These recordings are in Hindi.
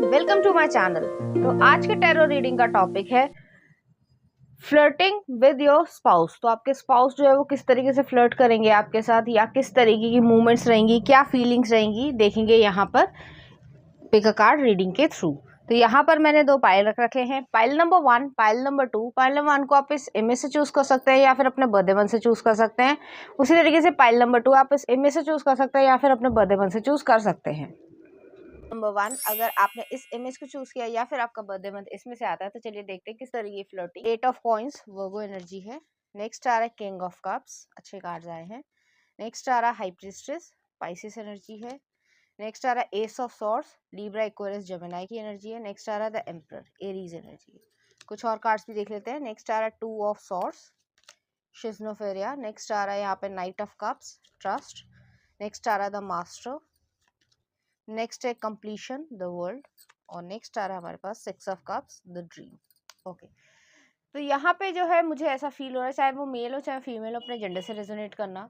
Welcome to my channel. तो आज के टैरो रीडिंग का टॉपिक है फ्लर्टिंग विद योर स्पाउस। तो आपके स्पाउस जो है वो किस तरीके से फ्लर्ट करेंगे आपके साथ, या किस तरीके की मूवमेंट्स रहेंगी, क्या फीलिंग्स रहेंगी, देखेंगे यहाँ पर पिक अ कार्ड रीडिंग के थ्रू। तो यहाँ पर मैंने 2 पाइल रख रखे हैं, pile number 1, pile number 2। Pile number 1 को आप इस इमेज से चूज कर सकते हैं या फिर अपने बर्थडे मंथ से चूज कर सकते हैं। उसी तरीके से पाइल नंबर 2 आप इस इमेज से चूज कर सकते हैं या फिर अपने बर्थडे मंथ से चूज कर सकते हैं। नंबर 1, अगर आपने इस इमेज को चूज किया या फिर आपका बर्थडे मंथ इसमें से आता है, तो चलिए देखते हैं किस तरीके की flirting. 8 of coins Virgo energy है। नेक्स्ट आ रहा है किंग ऑफ कप्स, अच्छे कार्ड्स आए हैं। नेक्स्ट आ रहा है हाई प्रीस्टेस, स्पाइसिस एनर्जी है। नेक्स्ट आ रहा है S of swords, Libra Aquarius Gemini की एनर्जी है। नेक्स्ट आ रहा है द एम्परर, एरीज एनर्जी है। कुछ और कार्ड्स भी देख लेते हैं। नेक्स्ट आ रहा है 2 ऑफ सॉर्ड्स, शिज़्नोफेरिया। नेक्स्ट आ रहा है यहाँ पे knight of cups, trust. Next आ रहा है द मास्टर। नेक्स्ट है कंप्लीशन, द वर्ल्ड। और नेक्स्ट आ रहा है हमारे पास 6 of cups, the dream. Okay, तो यहाँ पे जो है मुझे ऐसा फील हो रहा है, चाहे वो मेल हो चाहे फीमेल हो, अपने जेंडर से रेजोनेट करना,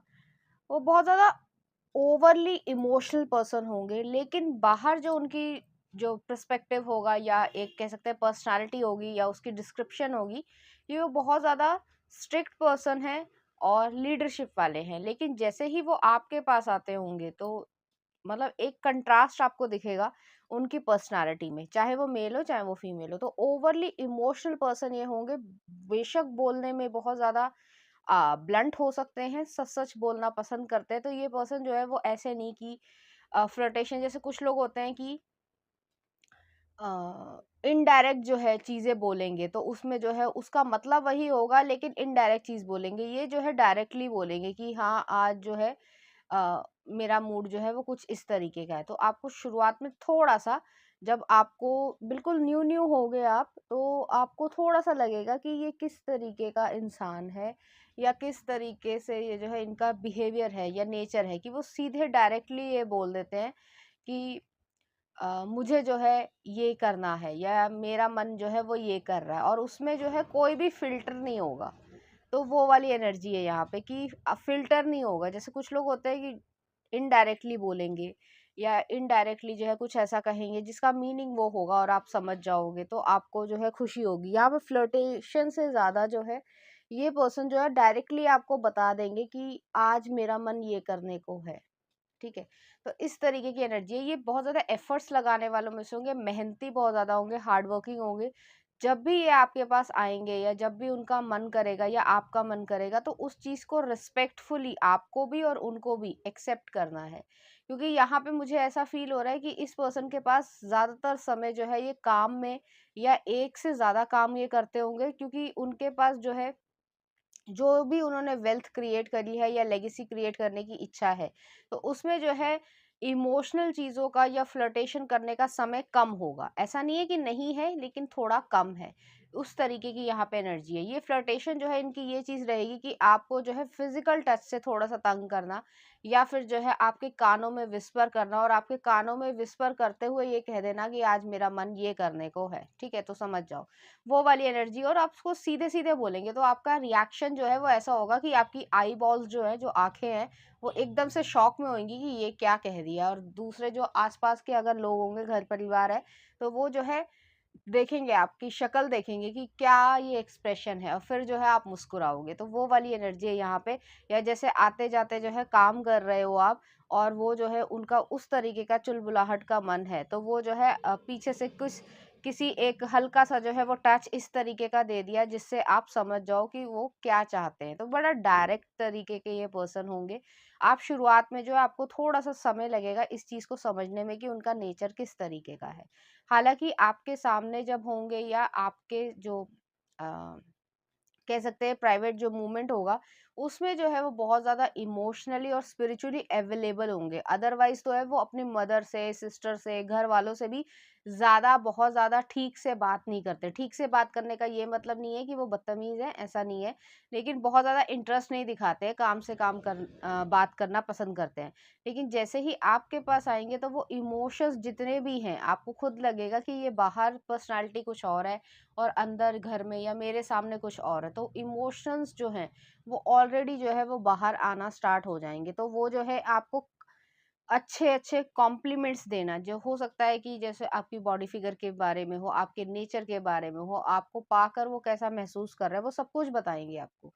वो बहुत ज़्यादा ओवरली इमोशनल पर्सन होंगे, लेकिन बाहर जो उनकी जो पर्सपेक्टिव होगा, या एक कह सकते हैं पर्सनालिटी होगी, या उसकी डिस्क्रिप्शन होगी, ये वो बहुत ज़्यादा स्ट्रिक्ट पर्सन है और लीडरशिप वाले हैं। लेकिन जैसे ही वो आपके पास आते होंगे, तो मतलब एक कंट्रास्ट आपको दिखेगा उनकी पर्सनालिटी में, चाहे वो मेल हो चाहे वो फीमेल हो। तो ओवरली इमोशनल पर्सन ये होंगे। बेशक बोलने में बहुत ज्यादा ब्लंट हो सकते हैं, सच सच बोलना पसंद करते हैं। तो ये पर्सन जो है वो ऐसे नहीं कि फ्लर्टेशन, जैसे कुछ लोग होते हैं कि इनडायरेक्ट जो है चीजें बोलेंगे, तो उसमें जो है उसका मतलब वही होगा, लेकिन इनडायरेक्ट चीज बोलेंगे। ये जो है डायरेक्टली बोलेंगे कि हाँ आज जो है मेरा मूड जो है वो कुछ इस तरीके का है। तो आपको शुरुआत में थोड़ा सा, जब आपको बिल्कुल न्यू न्यू होगे आप, तो आपको थोड़ा सा लगेगा कि ये किस तरीके का इंसान है, या किस तरीके से ये जो है इनका बिहेवियर है या नेचर है, कि वो सीधे डायरेक्टली ये बोल देते हैं कि मुझे जो है ये करना है, या मेरा मन जो है वो ये कर रहा है, और उसमें जो है कोई भी फिल्टर नहीं होगा। तो वो वाली एनर्जी है यहाँ पे कि फिल्टर नहीं होगा। जैसे कुछ लोग होते हैं कि इनडायरेक्टली बोलेंगे, या इनडायरेक्टली जो है कुछ ऐसा कहेंगे जिसका मीनिंग वो होगा और आप समझ जाओगे, तो आपको जो है खुशी होगी। यहाँ पे फ्लर्टेशन से ज्यादा जो है ये पर्सन जो है डायरेक्टली आपको बता देंगे कि आज मेरा मन ये करने को है। ठीक है, तो इस तरीके की एनर्जी है। ये बहुत ज्यादा एफर्ट्स लगाने वालों में से होंगे, मेहनती बहुत ज्यादा होंगे, हार्ड वर्किंग होंगे। जब भी ये आपके पास आएंगे, या जब भी उनका मन करेगा या आपका मन करेगा, तो उस चीज को रिस्पेक्टफुली आपको भी और उनको भी एक्सेप्ट करना है। क्योंकि यहाँ पे मुझे ऐसा फील हो रहा है कि इस पर्सन के पास ज्यादातर समय जो है ये काम में, या एक से ज्यादा काम ये करते होंगे, क्योंकि उनके पास जो है जो भी उन्होंने वेल्थ क्रिएट करी है या लेगेसी क्रिएट करने की इच्छा है, तो उसमें जो है इमोशनल चीजों का या फ्लर्टेशन करने का समय कम होगा। ऐसा नहीं है कि नहीं है, लेकिन थोड़ा कम है। उस तरीके की यहाँ पे एनर्जी है। ये फ्लर्टेशन जो है इनकी ये चीज रहेगी कि आपको जो है फिजिकल टच से थोड़ा सा तंग करना, या फिर जो है आपके कानों में विस्पर करना, और आपके कानों में विस्पर करते हुए ये कह देना कि आज मेरा मन ये करने को है। ठीक है, तो समझ जाओ वो वाली एनर्जी। और आप उसको सीधे सीधे बोलेंगे, तो आपका रिएक्शन जो है वो ऐसा होगा कि आपकी आई बॉल्स जो है, जो आंखें हैं, वो एकदम से शॉक में होंगी कि ये क्या कह दिया। और दूसरे जो आसपास के अगर लोग होंगे, घर परिवार है, तो वो जो है देखेंगे, आपकी शक्ल देखेंगे कि क्या ये एक्सप्रेशन है, और फिर जो है आप मुस्कुराओगे। तो वो वाली एनर्जी है यहाँ पे। या जैसे आते जाते जो है काम कर रहे हो आप, और वो जो है उनका उस तरीके का चुलबुलाहट का मन है, तो वो जो है पीछे से कुछ किसी एक हल्का सा जो है वो टच इस तरीके का दे दिया, जिससे आप समझ जाओ कि वो क्या चाहते हैं। तो बड़ा डायरेक्ट तरीके के ये पर्सन होंगे। आप शुरुआत में जो है आपको थोड़ा सा समय लगेगा इस चीज को समझने में कि उनका नेचर किस तरीके का है। हालांकि आपके सामने जब होंगे, या आपके जो कह सकते हैं प्राइवेट जो मूवमेंट होगा, उसमें जो है वो बहुत ज़्यादा इमोशनली और स्पिरिचुअली अवेलेबल होंगे। अदरवाइज तो है वो अपनी मदर से, सिस्टर से, घर वालों से भी ज़्यादा, बहुत ज़्यादा ठीक से बात नहीं करते। ठीक से बात करने का ये मतलब नहीं है कि वो बदतमीज़ है, ऐसा नहीं है। लेकिन बहुत ज़्यादा इंटरेस्ट नहीं दिखाते हैं, काम से काम बात करना पसंद करते हैं। लेकिन जैसे ही आपके पास आएंगे, तो वो इमोशंस जितने भी हैं, आपको खुद लगेगा कि ये बाहर पर्सनालिटी कुछ और है, और अंदर घर में या मेरे सामने कुछ और है, तो इमोशंस जो हैं वो ऑलरेडी जो है वो बाहर आना स्टार्ट हो जाएंगे। तो वो जो है आपको अच्छे अच्छे कॉम्प्लीमेंट्स देना, जो हो सकता है कि जैसे आपकी बॉडी फिगर के बारे में हो, आपके नेचर के बारे में हो, आपको पाकर वो कैसा महसूस कर रहा है, वो सब कुछ बताएंगे आपको।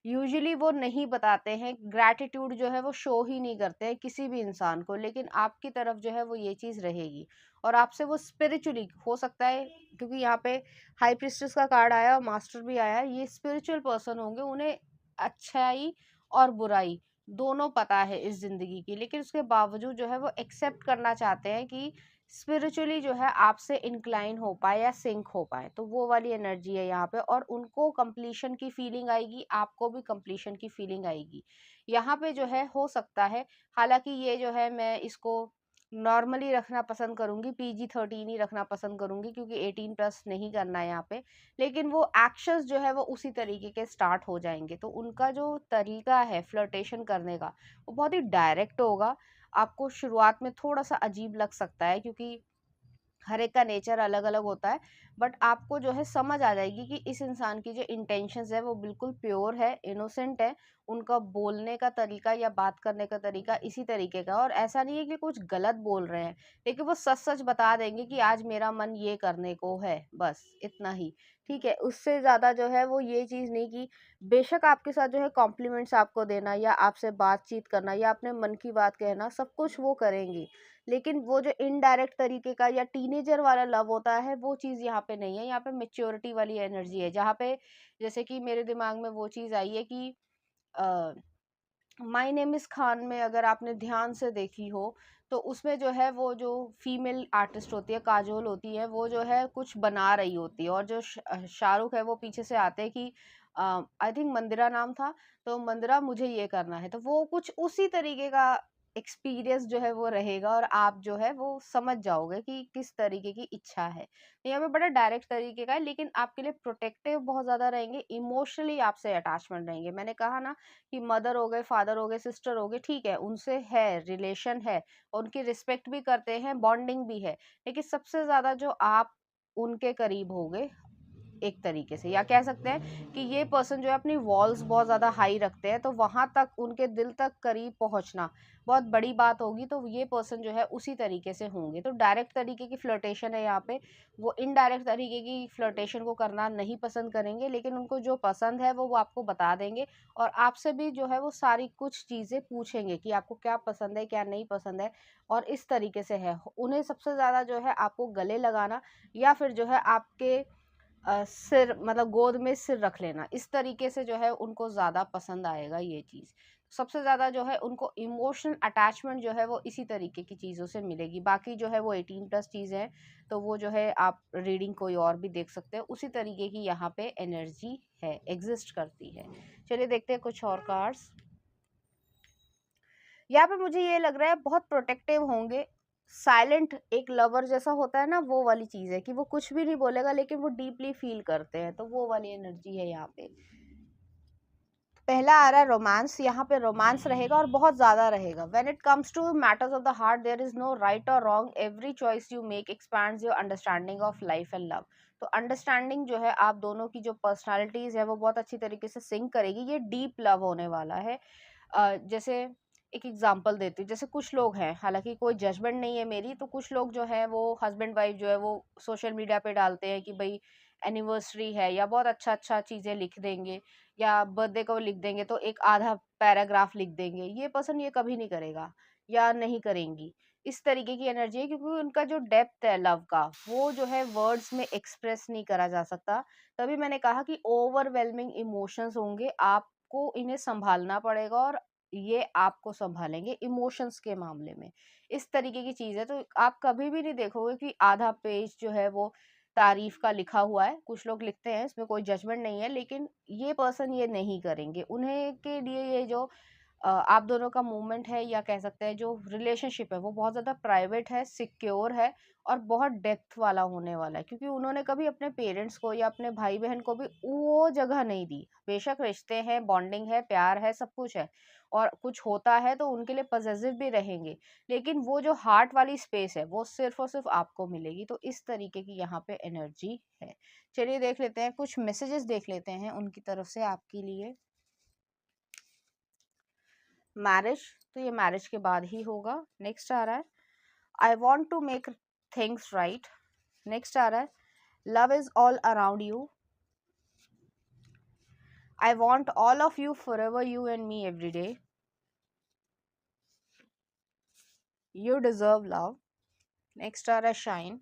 यूजुअली वो नहीं बताते हैं, ग्रैटिट्यूड जो है वो शो ही नहीं करते हैं किसी भी इंसान को, लेकिन आपकी तरफ जो है वो ये चीज रहेगी। और आपसे वो स्पिरिचुअली हो सकता है, क्योंकि यहाँ पे हाई प्रिस्टेस का कार्ड आया और मास्टर भी आया, ये स्पिरिचुअल पर्सन होंगे, उन्हें अच्छाई और बुराई दोनों पता है इस जिंदगी की, लेकिन उसके बावजूद जो है वो एक्सेप्ट करना चाहते हैं कि स्पिरिचुअली जो है आपसे इंक्लाइन हो पाए या सिंक हो पाए। तो वो वाली एनर्जी है यहाँ पे, और उनको कंप्लीशन की फीलिंग आएगी, आपको भी कंप्लीशन की फीलिंग आएगी यहाँ पे जो है। हो सकता है, हालांकि ये जो है मैं इसको नॉर्मली रखना पसंद करूंगी, PG-13 ही रखना पसंद करूंगी, क्योंकि 18+ नहीं करना है यहाँ पे। लेकिन वो एक्शंस जो है वो उसी तरीके के स्टार्ट हो जाएंगे। तो उनका जो तरीका है फ्लर्टेशन करने का, वो बहुत ही डायरेक्ट होगा। आपको शुरुआत में थोड़ा सा अजीब लग सकता है, क्योंकि हर एक का नेचर अलग अलग होता है, बट आपको जो है समझ आ जाएगी कि इस इंसान की जो इंटेंशंस है वो बिल्कुल प्योर है, इनोसेंट है। उनका बोलने का तरीका या बात करने का तरीका इसी तरीके का, और ऐसा नहीं है कि कुछ गलत बोल रहे हैं, लेकिन वो सच सच बता देंगे कि आज मेरा मन ये करने को है, बस इतना ही। ठीक है, उससे ज्यादा जो है वो ये चीज नहीं कि बेशक आपके साथ जो है कॉम्प्लीमेंट्स आपको देना या आपसे बातचीत करना या अपने मन की बात कहना, सब कुछ वो करेंगी, लेकिन वो जो इनडायरेक्ट तरीके का या टीनेजर वाला लव होता है वो चीज़ यहाँ पे नहीं है। यहाँ पे मेच्योरिटी वाली एनर्जी है, जहाँ पे जैसे कि मेरे दिमाग में वो चीज़ आई है कि माय नेम इज़ खान में अगर आपने ध्यान से देखी हो, तो उसमें जो है वो जो फीमेल आर्टिस्ट होती है, काजोल होती है, वो जो है कुछ बना रही होती है, और जो शाहरुख है वो पीछे से आते हैं कि आई थिंक मंदिरा नाम था, तो मंदिरा मुझे ये करना है। तो वो कुछ उसी तरीके का एक्सपीरियंस जो है वो रहेगा, और आप जो है वो समझ जाओगे कि किस तरीके की इच्छा है। तो यहाँ पे बड़ा डायरेक्ट तरीके का है, लेकिन आपके लिए प्रोटेक्टिव बहुत ज्यादा रहेंगे, इमोशनली आपसे अटैचमेंट रहेंगे। मैंने कहा ना कि मदर हो गए, फादर हो गए, सिस्टर हो गए, ठीक है, उनसे है रिलेशन है, उनकी रिस्पेक्ट भी करते हैं, बॉन्डिंग भी है, लेकिन सबसे ज्यादा जो आप उनके करीब होगे एक तरीके से, या कह सकते हैं कि ये पर्सन जो है अपनी वॉल्स बहुत ज़्यादा हाई रखते हैं, तो वहां तक उनके दिल तक करीब पहुंचना बहुत बड़ी बात होगी। तो ये पर्सन जो है उसी तरीके से होंगे। तो डायरेक्ट तरीके की फ्लर्टेशन है यहाँ पे, वो इनडायरेक्ट तरीके की फ्लर्टेशन को करना नहीं पसंद करेंगे, लेकिन उनको जो पसंद है वो आपको बता देंगे, और आपसे भी जो है वो सारी कुछ चीज़ें पूछेंगे कि आपको क्या पसंद है, क्या नहीं पसंद है, और इस तरीके से है। उन्हें सबसे ज़्यादा जो है आपको गले लगाना, या फिर जो है आपके सिर मतलब गोद में सिर रख लेना, इस तरीके से जो है उनको ज़्यादा पसंद आएगा ये चीज़। सबसे ज़्यादा जो है उनको इमोशनल अटैचमेंट जो है वो इसी तरीके की चीज़ों से मिलेगी। बाकी जो है वो 18+ चीज़ है, तो वो जो है आप रीडिंग कोई और भी देख सकते हैं, उसी तरीके की यहाँ पे एनर्जी है, एग्जिस्ट करती है। चलिए देखते हैं कुछ और कार्ड्स। यहाँ पे मुझे ये लग रहा है बहुत प्रोटेक्टिव होंगे, साइलेंट एक लवर जैसा होता है ना, वो वाली चीज है कि वो कुछ भी नहीं बोलेगा, लेकिन वो डीपली फील करते हैं, तो वो वाली एनर्जी है यहाँ पे। पहला आ रहा है रोमांस, यहाँ पे रोमांस रहेगा और बहुत ज्यादा रहेगा। When it comes to matters of the heart there is no right or wrong, every choice you make expands your understanding of life and love. तो अंडरस्टैंडिंग जो है आप दोनों की जो पर्सनालिटीज है वो बहुत अच्छी तरीके से सिंक करेगी, ये डीप लव होने वाला है। जैसे एक एग्जांपल देती हूँ, जैसे कुछ लोग हैं, हालांकि कोई जजमेंट नहीं है मेरी, तो कुछ लोग जो है वो हस्बैंड वाइफ जो है वो सोशल मीडिया पे डालते हैं कि भाई एनिवर्सरी है, या बहुत अच्छा अच्छा चीजें लिख देंगे, या बर्थडे को लिख देंगे तो एक आधा पैराग्राफ लिख देंगे। ये पर्सन ये कभी नहीं करेगा या नहीं करेंगी, इस तरीके की एनर्जी है, क्योंकि उनका जो डेप्थ है लव का वो जो है वर्ड्स में एक्सप्रेस नहीं करा जा सकता। तभी मैंने कहा कि ओवरवेलमिंग इमोशंस होंगे, आपको इन्हें संभालना पड़ेगा, और ये आपको संभालेंगे इमोशंस के मामले में। इस तरीके की चीज है, तो आप कभी भी नहीं देखोगे कि आधा पेज जो है वो तारीफ का लिखा हुआ है। कुछ लोग लिखते हैं, इसमें कोई जजमेंट नहीं है, लेकिन ये पर्सन ये नहीं करेंगे। उन्हें के लिए ये जो आप दोनों का मूवमेंट है या कह सकते हैं जो रिलेशनशिप है वो बहुत ज़्यादा प्राइवेट है, सिक्योर है और बहुत डेप्थ वाला होने वाला है, क्योंकि उन्होंने कभी अपने पेरेंट्स को या अपने भाई बहन को भी वो जगह नहीं दी। बेशक रिश्ते हैं, बॉन्डिंग है, प्यार है, सब कुछ है और कुछ होता है तो उनके लिए पॉसेसिव भी रहेंगे, लेकिन वो जो हार्ट वाली स्पेस है वो सिर्फ और सिर्फ आपको मिलेगी। तो इस तरीके की यहाँ पे एनर्जी है। चलिए देख लेते हैं, कुछ मैसेजेस देख लेते हैं उनकी तरफ से आपके लिए। मैरिज, तो ये मैरिज के बाद ही होगा। नेक्स्ट आ रहा है I want to make things right. Next आ रहा है love is all around you. I want all of you forever, you and me every day. You deserve love. Next आ रहा है shine.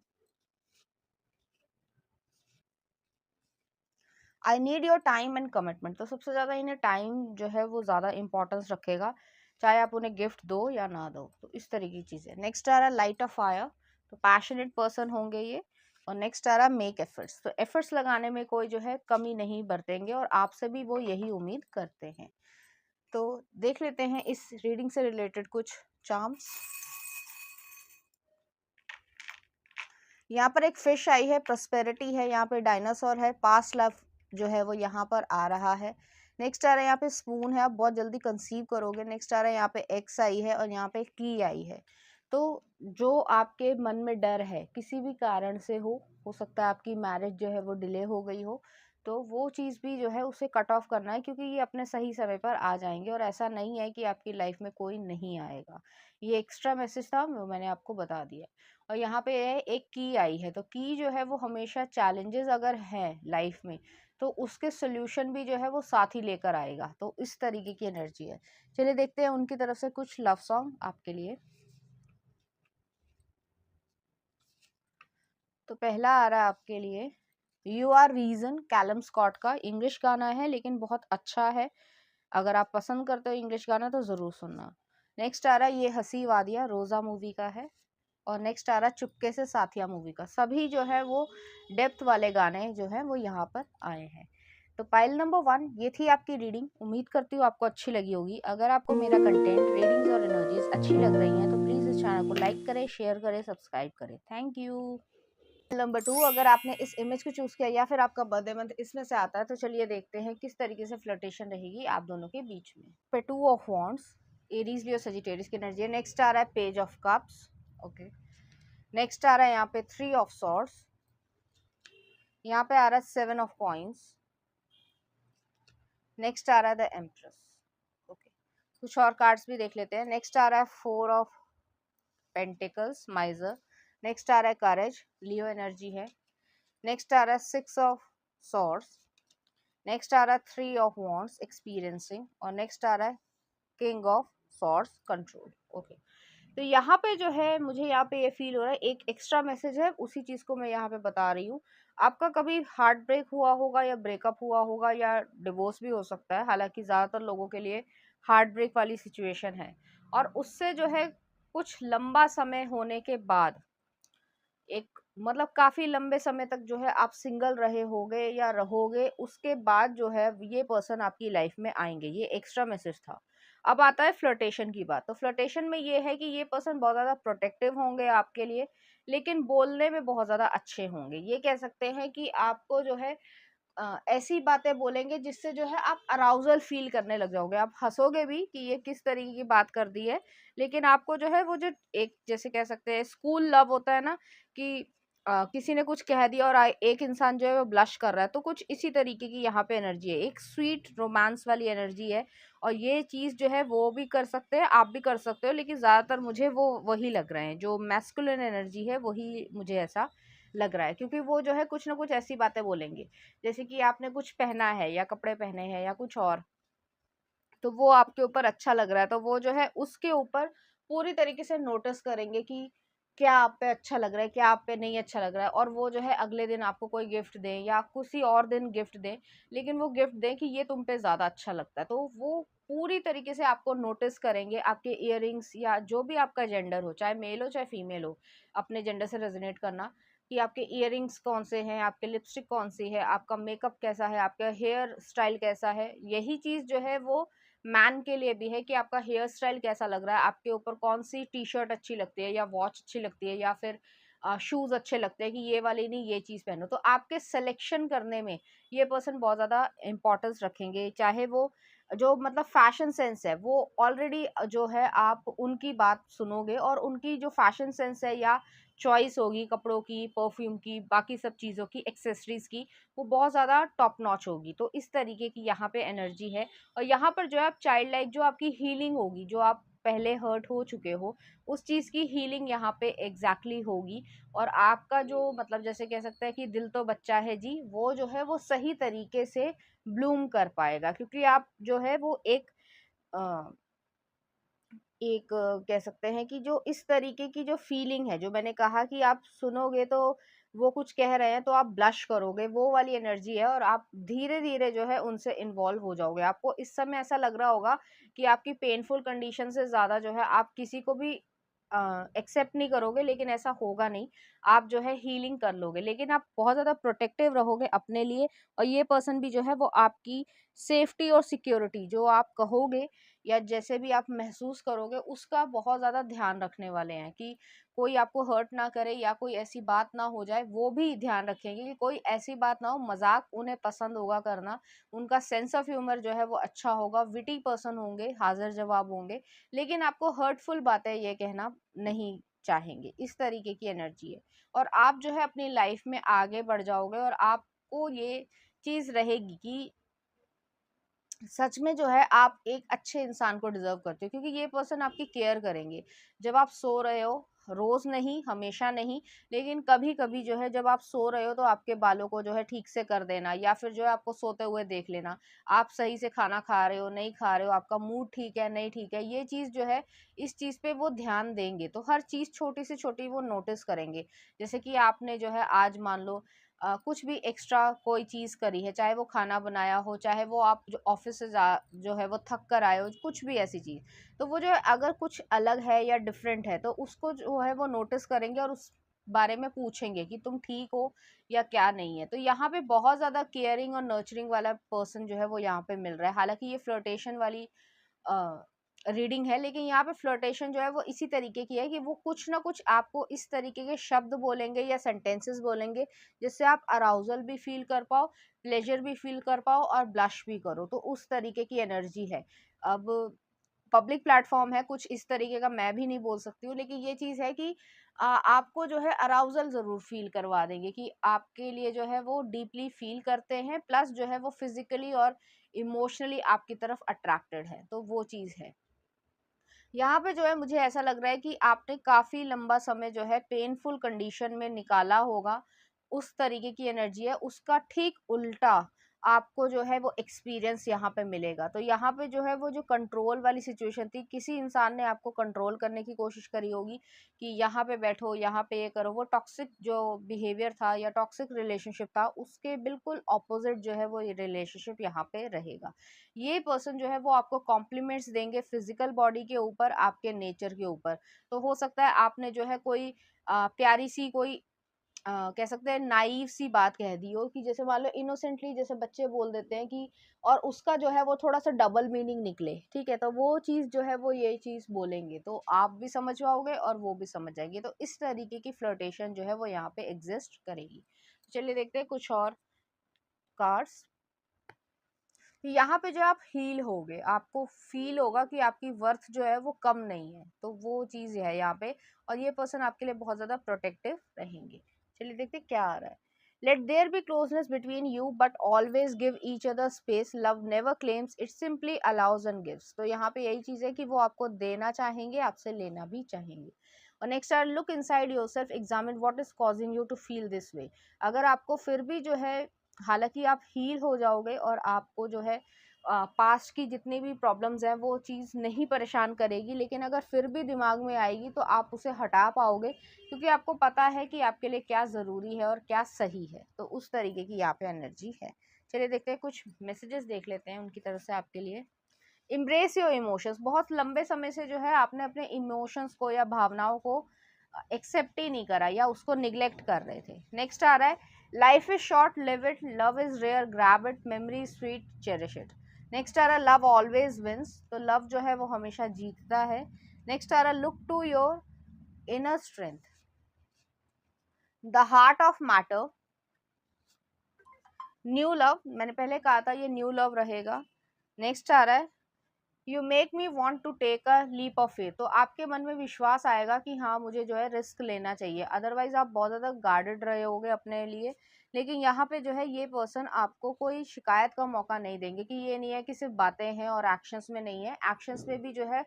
I need your time and commitment, तो सबसे ज़्यादा इन्हें टाइम जो है वो ज़्यादा इंपॉर्टेंस रखेगा, चाहे आप उन्हें गिफ्ट दो या ना दो, तो इस तरीके की चीज़ें। नेक्स्ट आ रहा है लाइट ऑफ फायर, तो पैशनेट पर्सन होंगे ये। और नेक्स्ट आ रहा है मेक एफर्ट्स, तो एफर्ट्स लगाने में कोई जो है कमी नहीं बरतेंगे और आपसे भी वो यही उम्मीद करते हैं। तो देख लेते हैं इस रीडिंग से रिलेटेड कुछ चार्म्स। यहाँ पर एक फिश आई है, प्रॉस्पेरिटी है, यहाँ पे डायनासोर है, पास्ट लव जो है वो यहाँ पर आ रहा है। नेक्स्ट आ रहा है यहाँ पे स्पून है, आप बहुत जल्दी कंसीव करोगे। नेक्स्ट आ रहा है यहाँ पे एक्स आई है और यहाँ पे की आई है। तो जो आपके मन में डर है किसी भी कारण से हो सकता है आपकी मैरिज जो है वो डिले हो गई हो, तो वो चीज़ भी जो है उसे कट ऑफ करना है, क्योंकि ये अपने सही समय पर आ जाएंगे और ऐसा नहीं है कि आपकी लाइफ में कोई नहीं आएगा। ये एक्स्ट्रा मैसेज था, वो मैंने आपको बता दिया। और यहाँ पे है एक की आई है, तो की जो है वो हमेशा चैलेंजेस अगर है लाइफ में तो उसके सोल्यूशन भी जो है वो साथ ही लेकर आएगा। तो इस तरीके की एनर्जी है। चलिए देखते हैं उनकी तरफ से कुछ लव सॉन्ग आपके लिए। तो पहला आ रहा है आपके लिए you are reason, Calum Scott का इंग्लिश गाना है लेकिन बहुत अच्छा है। अगर आप पसंद करते हो इंग्लिश गाना तो ज़रूर सुनना। नेक्स्ट आ रहा है ये हंसी वादियाँ, रोज़ा मूवी का है। और नेक्स्ट आ रहा है चुपके से साथिया मूवी का। सभी जो है वो डेप्थ वाले गाने जो है वो यहाँ पर आए हैं। तो पाइल नंबर 1 ये थी आपकी रीडिंग। उम्मीद करती हूँ आपको अच्छी लगी होगी। अगर आपको मेरा कंटेंट, रीडिंग्स और एनर्जीज अच्छी लग रही हैं तो प्लीज़ इस चैनल को लाइक करें, शेयर करें, सब्सक्राइब करें। Thank you. नंबर 2, अगर आपने इस इमेज को चूज किया या फिर आपका बर्थडे मंथ इसमें से आता है तो चलिए देखते हैं किस तरीके से फ्लर्टेशन रहेगी आप दोनों के बीच में। पे 2 of wands, Aries Leo Sagittarius की एनर्जी है। नेक्स्ट आ रहा है page of cups. Okay. Next आ रहा है यहाँ पे 3 ऑफ सॉर्ड्स। यहाँ पे आ रहा है 7 ऑफ कॉइंस। नेक्स्ट आ रहा है द एम्प्रेस। ओके, कुछ और कार्ड्स भी देख लेते हैं। नेक्स्ट आ रहा है 4 ऑफ पेंटिकल्स, माइजर। नेक्स्ट आ रहा है करेज, लियो एनर्जी है। नेक्स्ट आ रहा है 6 ऑफ सॉर्ड्स। नेक्स्ट आ रहा है 3 ऑफ वॉन्ड्स, एक्सपीरियंसिंग। और नेक्स्ट आ रहा है king of swords, control. Okay, तो यहाँ पे जो है मुझे यहाँ पे ये फील हो रहा है एक एक्स्ट्रा मैसेज है, उसी चीज़ को मैं यहाँ पे बता रही हूँ। आपका कभी हार्ट ब्रेक हुआ होगा या ब्रेकअप हुआ होगा या डिवोर्स भी हो सकता है, हालांकि ज़्यादातर लोगों के लिए हार्ट ब्रेक वाली सिचुएशन है। और उससे जो है कुछ लंबा समय होने के बाद, एक मतलब काफी लंबे समय तक जो है आप सिंगल रहे होगे या रहोगे, उसके बाद जो है ये पर्सन आपकी लाइफ में आएंगे। ये एक्स्ट्रा मैसेज था। अब आता है फ्लर्टेशन की बात। तो फ्लर्टेशन में ये है कि ये पर्सन बहुत ज्यादा प्रोटेक्टिव होंगे आपके लिए, लेकिन बोलने में बहुत ज्यादा अच्छे होंगे। ये कह सकते हैं कि आपको जो है ऐसी बातें बोलेंगे जिससे जो है आप अराउजल फील करने लग जाओगे। आप हंसोगे भी कि ये किस तरीके की बात कर दी है, लेकिन आपको जो है वो जो एक जैसे कह सकते हैं स्कूल लव होता है ना, कि किसी ने कुछ कह दिया और एक इंसान जो है वो ब्लश कर रहा है, तो कुछ इसी तरीके की यहाँ पे एनर्जी है। एक स्वीट रोमांस वाली एनर्जी है और ये चीज़ जो है वो भी कर सकते हैं, आप भी कर सकते हो, लेकिन ज़्यादातर मुझे वो वही लग रहे हैं, जो मैस्कुलिन एनर्जी है वही मुझे ऐसा लग रहा है। क्योंकि वो जो है कुछ ना कुछ ऐसी बातें बोलेंगे, जैसे कि आपने कुछ पहना है या कपड़े पहने हैं या कुछ और, तो वो आपके ऊपर अच्छा लग रहा है, तो वो जो है उसके ऊपर पूरी तरीके से नोटिस करेंगे कि क्या आप पे अच्छा लग रहा है, क्या आप पे नहीं अच्छा लग रहा है। और वो जो है अगले दिन आपको कोई गिफ्ट दें या किसी और दिन गिफ्ट दें, लेकिन वो गिफ्ट दें कि ये तुम पे ज़्यादा अच्छा लगता है। तो वो पूरी तरीके से आपको नोटिस करेंगे। आपके इयररिंग्स या जो भी आपका जेंडर हो, चाहे मेल हो चाहे फीमेल हो, अपने जेंडर से रेजोनेट करना, कि आपके इयररिंग्स कौन से हैं, आपके लिपस्टिक कौन सी है, आपका मेकअप कैसा है, आपका हेयर स्टाइल कैसा है। यही चीज़ जो है वो मैन के लिए भी है कि आपका हेयर स्टाइल कैसा लग रहा है, आपके ऊपर कौन सी टी शर्ट अच्छी लगती है या वॉच अच्छी लगती है या फिर शूज़ अच्छे लगते हैं कि ये वाली नहीं ये चीज़ पहनो। तो आपके सिलेक्शन करने में ये पर्सन बहुत ज़्यादा इम्पोर्टेंस रखेंगे, चाहे वो जो मतलब फैशन सेंस है वो ऑलरेडी जो है आप उनकी बात सुनोगे और उनकी जो फैशन सेंस है या चॉइस होगी कपड़ों की, परफ्यूम की, बाकी सब चीज़ों की, एक्सेसरीज की, वो बहुत ज़्यादा टॉप नॉच होगी। तो इस तरीके की यहाँ पे एनर्जी है। और यहाँ पर जो है आप चाइल्ड लाइक जो आपकी हीलिंग होगी, जो आप पहले हर्ट हो चुके हो, उस चीज़ की हीलिंग यहाँ पे एग्जैक्टली होगी। और आपका जो मतलब जैसे कह सकते हैं कि दिल तो बच्चा है जी, वो जो है वो सही तरीके से ब्लूम कर पाएगा, क्योंकि आप जो है वो अ, कह सकते हैं कि जो इस तरीके की जो फीलिंग है, जो मैंने कहा कि आप सुनोगे तो वो कुछ कह रहे हैं तो आप ब्लश करोगे, वो वाली एनर्जी है। और आप धीरे-धीरे जो है उनसे इन्वॉल्व हो जाओगे। आपको इस समय ऐसा लग रहा होगा कि आपकी पेनफुल कंडीशन से ज़्यादा जो है आप किसी को भी एक्सेप्ट नहीं करोगे, लेकिन ऐसा होगा नहीं। आप जो है हीलिंग कर लोगे, लेकिन आप बहुत ज़्यादा प्रोटेक्टिव रहोगे अपने लिए। और ये पर्सन भी जो है वो आपकी सेफ्टी और सिक्योरिटी जो आप कहोगे या जैसे भी आप महसूस करोगे उसका बहुत ज़्यादा ध्यान रखने वाले हैं कि कोई आपको हर्ट ना करे या कोई ऐसी बात ना हो जाए, वो भी ध्यान रखेंगे कि कोई ऐसी बात ना हो। मजाक उन्हें पसंद होगा करना, उनका सेंस ऑफ ह्यूमर जो है वो अच्छा होगा, विटी पर्सन होंगे, हाजिर जवाब होंगे, लेकिन आपको हर्टफुल बातें ये कहना नहीं चाहेंगे। इस तरीके की एनर्जी है। और आप जो है अपनी लाइफ में आगे बढ़ जाओगे और आपको ये चीज़ रहेगी कि सच में जो है आप एक अच्छे इंसान को डिजर्व करते हो, क्योंकि ये पर्सन आपकी केयर करेंगे। जब आप सो रहे हो, रोज नहीं, हमेशा नहीं, लेकिन कभी कभी जो है जब आप सो रहे हो तो आपके बालों को जो है ठीक से कर देना, या फिर जो है आपको सोते हुए देख लेना, आप सही से खाना खा रहे हो नहीं खा रहे हो, आपका मूड ठीक है नहीं ठीक है, ये चीज जो है इस चीज पे वो ध्यान देंगे। तो हर चीज छोटी से छोटी वो नोटिस करेंगे। जैसे कि आपने जो है आज मान लो कुछ भी एक्स्ट्रा कोई चीज़ करी है, चाहे वो खाना बनाया हो, चाहे वो आप जो ऑफिस से जो है वो थक कर आए हो, कुछ भी ऐसी चीज़, तो वो जो है अगर कुछ अलग है या डिफरेंट है तो उसको जो है वो नोटिस करेंगे और उस बारे में पूछेंगे कि तुम ठीक हो या क्या नहीं है। तो यहाँ पे बहुत ज़्यादा केयरिंग और नर्चरिंग वाला पर्सन जो है वो यहाँ पे मिल रहा है। हालांकि ये फ्लर्टेशन वाली रीडिंग है, लेकिन यहाँ पे फ्लर्टेशन जो है वो इसी तरीके की है कि वो कुछ ना कुछ आपको इस तरीके के शब्द बोलेंगे या सेंटेंसेस बोलेंगे जिससे आप अराउजल भी फील कर पाओ, प्लेजर भी फील कर पाओ और ब्लश भी करो। तो उस तरीके की एनर्जी है। अब पब्लिक प्लेटफॉर्म है, कुछ इस तरीके का मैं भी नहीं बोल सकती हूँ, लेकिन ये चीज़ है कि आपको जो है अराउजल ज़रूर फील करवा देंगे कि आपके लिए जो है वो डीपली फील करते हैं, प्लस जो है वो फिजिकली और इमोशनली आपकी तरफ अट्रैक्टेड है। तो वो चीज़ है। यहाँ पे जो है मुझे ऐसा लग रहा है कि आपने काफ़ी लंबा समय जो है पेनफुल कंडीशन में निकाला होगा, उस तरीके की एनर्जी है। उसका ठीक उल्टा आपको जो है वो एक्सपीरियंस यहाँ पे मिलेगा। तो यहाँ पे जो है वो जो कंट्रोल वाली सिचुएशन थी, किसी इंसान ने आपको कंट्रोल करने की कोशिश करी होगी कि यहाँ पे बैठो, यहाँ पे ये करो, वो टॉक्सिक जो बिहेवियर था या टॉक्सिक रिलेशनशिप था, उसके बिल्कुल ऑपोजिट जो है वो ये रिलेशनशिप यहाँ पे रहेगा। ये पर्सन जो है वो आपको कॉम्प्लीमेंट्स देंगे फिजिकल बॉडी के ऊपर, आपके नेचर के ऊपर। तो हो सकता है आपने जो है कोई प्यारी सी कोई कह सकते हैं नाइव सी बात कह दी हो कि जैसे मान लो इनोसेंटली जैसे बच्चे बोल देते हैं कि, और उसका जो है वो थोड़ा सा डबल मीनिंग निकले, ठीक है, तो वो चीज़ जो है वो ये चीज़ बोलेंगे तो आप भी समझ पाओगे और वो भी समझ जाएंगे। तो इस तरीके की फ्लर्टेशन जो है वो यहाँ पे एग्जिस्ट करेगी। चलिए देखते हैं कुछ और कार्ड्स। यहाँ पे जो आप हील होगे, आपको फील होगा कि आपकी वर्थ जो है वो कम नहीं है, तो वो चीज़ है यहाँ पे। और ये पर्सन आपके लिए बहुत ज़्यादा प्रोटेक्टिव रहेंगे। चलिए देखते हैं क्या आ रहा है। Let there be closeness between you but always give each other space, love never claims, it simply allows and gives. तो यहाँ पे यही चीज़ है कि वो आपको देना चाहेंगे, आपसे लेना भी चाहेंगे। और next are look inside yourself, examine what is causing you to feel this way. अगर आपको फिर भी जो है, हालांकि आप हील हो जाओगे और आपको जो है पास्ट की जितनी भी प्रॉब्लम्स हैं वो चीज़ नहीं परेशान करेगी, लेकिन अगर फिर भी दिमाग में आएगी तो आप उसे हटा पाओगे, क्योंकि आपको पता है कि आपके लिए क्या ज़रूरी है और क्या सही है। तो उस तरीके की यहाँ पे एनर्जी है। चलिए देखते हैं कुछ मैसेजेस देख लेते हैं उनकी तरफ से आपके लिए। Embrace your emotions. बहुत लंबे समय से जो है आपने अपने इमोशंस को या भावनाओं को एक्सेप्ट ही नहीं करा या उसको निग्लेक्ट कर रहे थे। नेक्स्ट आ रहा है life is short, live it, love is rare, grab it, memory sweet, cherish it. Next आ रहा है लव ऑलवेज विंस, तो लव जो है वो हमेशा जीतता है। नेक्स्ट आ रहा है look to your inner strength, the heart of matter, new love, मैंने पहले कहा था ये न्यू लव रहेगा। नेक्स्ट आ रहा है you make me want to take a leap of faith, तो आपके मन में विश्वास आएगा कि हाँ मुझे जो है रिस्क लेना चाहिए, अदरवाइज आप बहुत ज़्यादा गार्डेड रहे होगे अपने लिए। लेकिन यहाँ पे जो है ये पर्सन आपको कोई शिकायत का मौका नहीं देंगे, कि ये नहीं है कि सिर्फ बातें हैं और एक्शंस में नहीं है, एक्शंस में भी जो है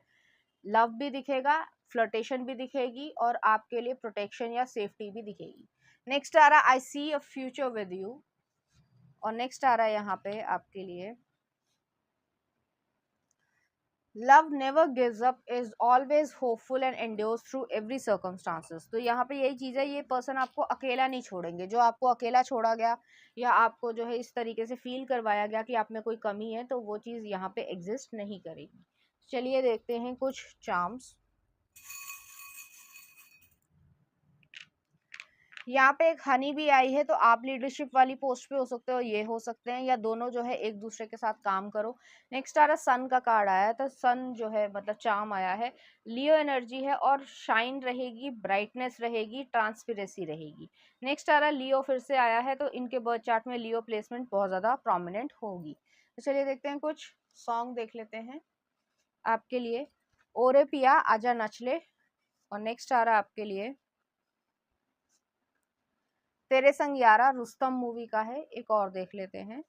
लव भी दिखेगा, फ्लर्टेशन भी दिखेगी और आपके लिए प्रोटेक्शन या सेफ्टी भी दिखेगी। नेक्स्ट आ रहा है आई सी अ फ्यूचर विद यू, और नेक्स्ट आ रहा है यहाँ पे आपके लिए love never gives up, is always hopeful and endures through every circumstances, तो यहाँ पे यही चीज़ है, ये पर्सन आपको अकेला नहीं छोड़ेंगे। जो आपको अकेला छोड़ा गया या आपको जो है इस तरीके से फील करवाया गया कि आप में कोई कमी है, तो वो चीज़ यहाँ पे एग्जिस्ट नहीं करेगी। चलिए देखते हैं कुछ चार्म्स। यहाँ पे एक हनी भी आई है, तो आप लीडरशिप वाली पोस्ट पे हो सकते हो, ये हो सकते हैं, या दोनों जो है एक दूसरे के साथ काम करो। नेक्स्ट आ रहा सन का कार्ड आया है, तो सन जो है मतलब चार्म आया है, लियो एनर्जी है और शाइन रहेगी, ब्राइटनेस रहेगी, ट्रांसपेरेंसी रहेगी। नेक्स्ट आ रहा है लियो फिर से आया है, तो इनके बर्थ चार्ट में लियो प्लेसमेंट बहुत ज़्यादा प्रोमिनेंट होगी। तो चलिए देखते हैं कुछ सॉन्ग देख लेते हैं आपके लिए। ओरे पिया आजा नचले, और नेक्स्ट आ रहा है आपके लिए तेरे संग यारा, रुस्तम मूवी का है। एक और देख लेते हैं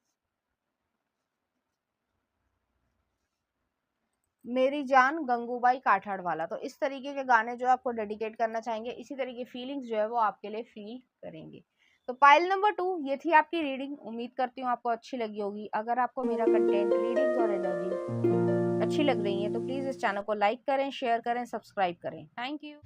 मेरी जान, गंगूबाई काठाड़ वाला। तो इस तरीके के गाने जो आपको डेडिकेट करना चाहेंगे, इसी तरीके फीलिंग्स जो है वो आपके लिए फील करेंगे। तो पाइल नंबर 2 ये थी आपकी रीडिंग। उम्मीद करती हूँ आपको अच्छी लगी होगी। अगर आपको मेरा कंटेंट, रीडिंग्स और एनर्जी अच्छी लग रही है तो प्लीज़ इस चैनल को लाइक करें, शेयर करें, सब्सक्राइब करें। Thank you.